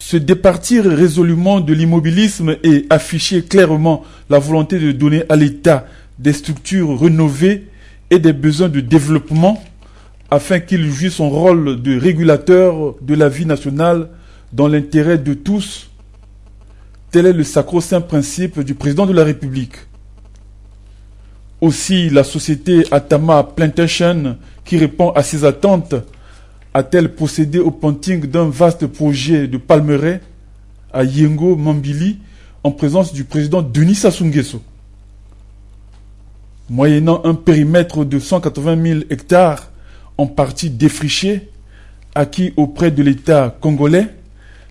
Se départir résolument de l'immobilisme et afficher clairement la volonté de donner à l'État des structures rénovées et des besoins de développement afin qu'il joue son rôle de régulateur de la vie nationale dans l'intérêt de tous. Tel est le sacro-saint principe du président de la République. Aussi, la société Atama Plantation, qui répond à ses attentes, a-t-elle procédé au planting d'un vaste projet de palmeraie à Yengo, Mambili, en présence du président Denis Sassou Nguesso. Moyennant un périmètre de 180 000 hectares, en partie défrichés, acquis auprès de l'État congolais,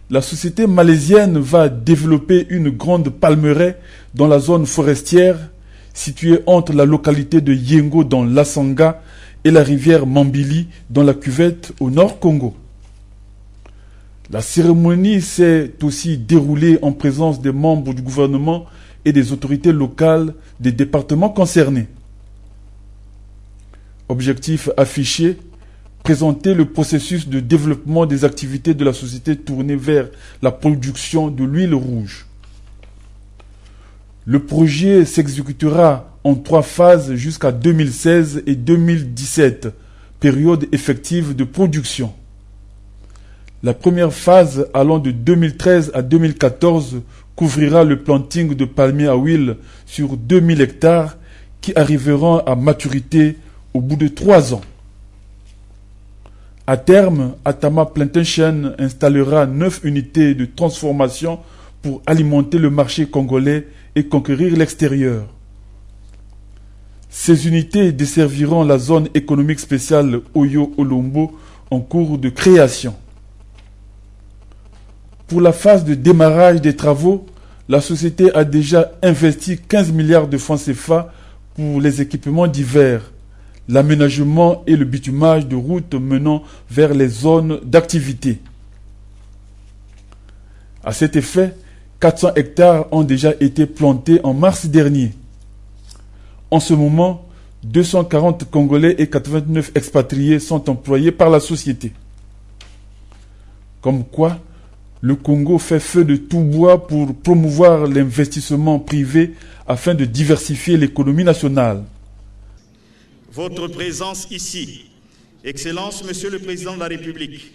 la société malaisienne va développer une grande palmeraie dans la zone forestière située entre la localité de Yengo dans l'Assanga et la rivière Mambili dans la cuvette au nord Congo. La cérémonie s'est aussi déroulée en présence des membres du gouvernement et des autorités locales des départements concernés. Objectif affiché, présenter le processus de développement des activités de la société tournée vers la production de l'huile rouge. Le projet s'exécutera en 3 phases jusqu'à 2016 et 2017, période effective de production. La première phase, allant de 2013 à 2014, couvrira le planting de palmiers à huile sur 2000 hectares qui arriveront à maturité au bout de 3 ans. À terme, Atama Plantation installera 9 unités de transformation pour alimenter le marché congolais et conquérir l'extérieur. Ces unités desserviront la zone économique spéciale Oyo-Olombo en cours de création. Pour la phase de démarrage des travaux, la société a déjà investi 15 milliards de francs CFA pour les équipements divers, l'aménagement et le bitumage de routes menant vers les zones d'activité. À cet effet, 400 hectares ont déjà été plantés en mars dernier. En ce moment, 240 Congolais et 89 expatriés sont employés par la société. Comme quoi, le Congo fait feu de tout bois pour promouvoir l'investissement privé afin de diversifier l'économie nationale. Votre présence ici, Excellence, Monsieur le Président de la République,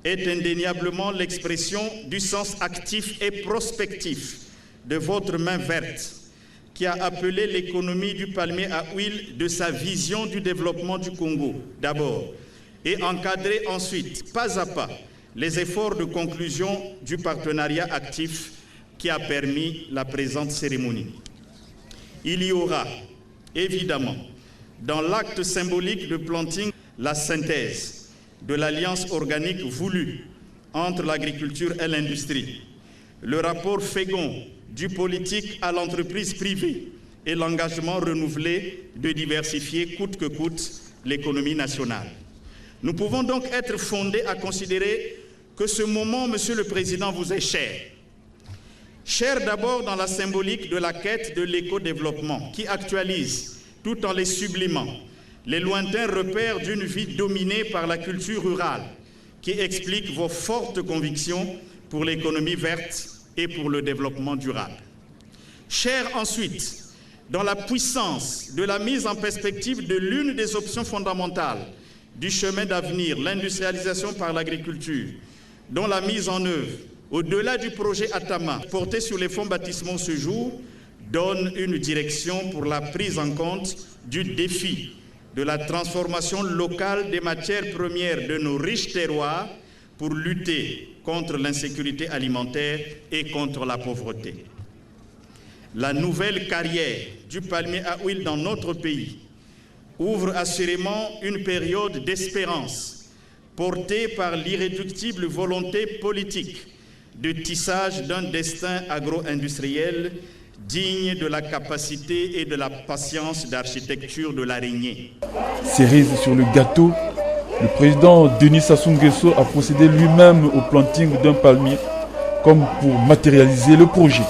est indéniablement l'expression du sens actif et prospectif de votre main verte qui a appelé l'économie du palmier à huile de sa vision du développement du Congo d'abord et encadré ensuite, pas à pas, les efforts de conclusion du partenariat actif qui a permis la présente cérémonie. Il y aura, évidemment, dans l'acte symbolique de planting, la synthèse de l'alliance organique voulue entre l'agriculture et l'industrie, le rapport Fégon du politique à l'entreprise privée et l'engagement renouvelé de diversifier coûte que coûte l'économie nationale. Nous pouvons donc être fondés à considérer que ce moment, Monsieur le Président, vous est cher. Cher d'abord dans la symbolique de la quête de l'éco-développement qui actualise, tout en les sublimant, les lointains repères d'une vie dominée par la culture rurale qui explique vos fortes convictions pour l'économie verte et pour le développement durable. Cher ensuite, dans la puissance de la mise en perspective de l'une des options fondamentales du chemin d'avenir, l'industrialisation par l'agriculture, dont la mise en œuvre, au-delà du projet Atama, porté sur les fonds baptismaux ce jour, donne une direction pour la prise en compte du défi de la transformation locale des matières premières de nos riches terroirs pour lutter contre l'insécurité alimentaire et contre la pauvreté. La nouvelle carrière du palmier à huile dans notre pays ouvre assurément une période d'espérance portée par l'irréductible volonté politique de tissage d'un destin agro-industriel digne de la capacité et de la patience d'architecture de l'araignée. Cerise sur le gâteau, le président Denis Sassou Nguesso a procédé lui-même au planting d'un palmier comme pour matérialiser le projet.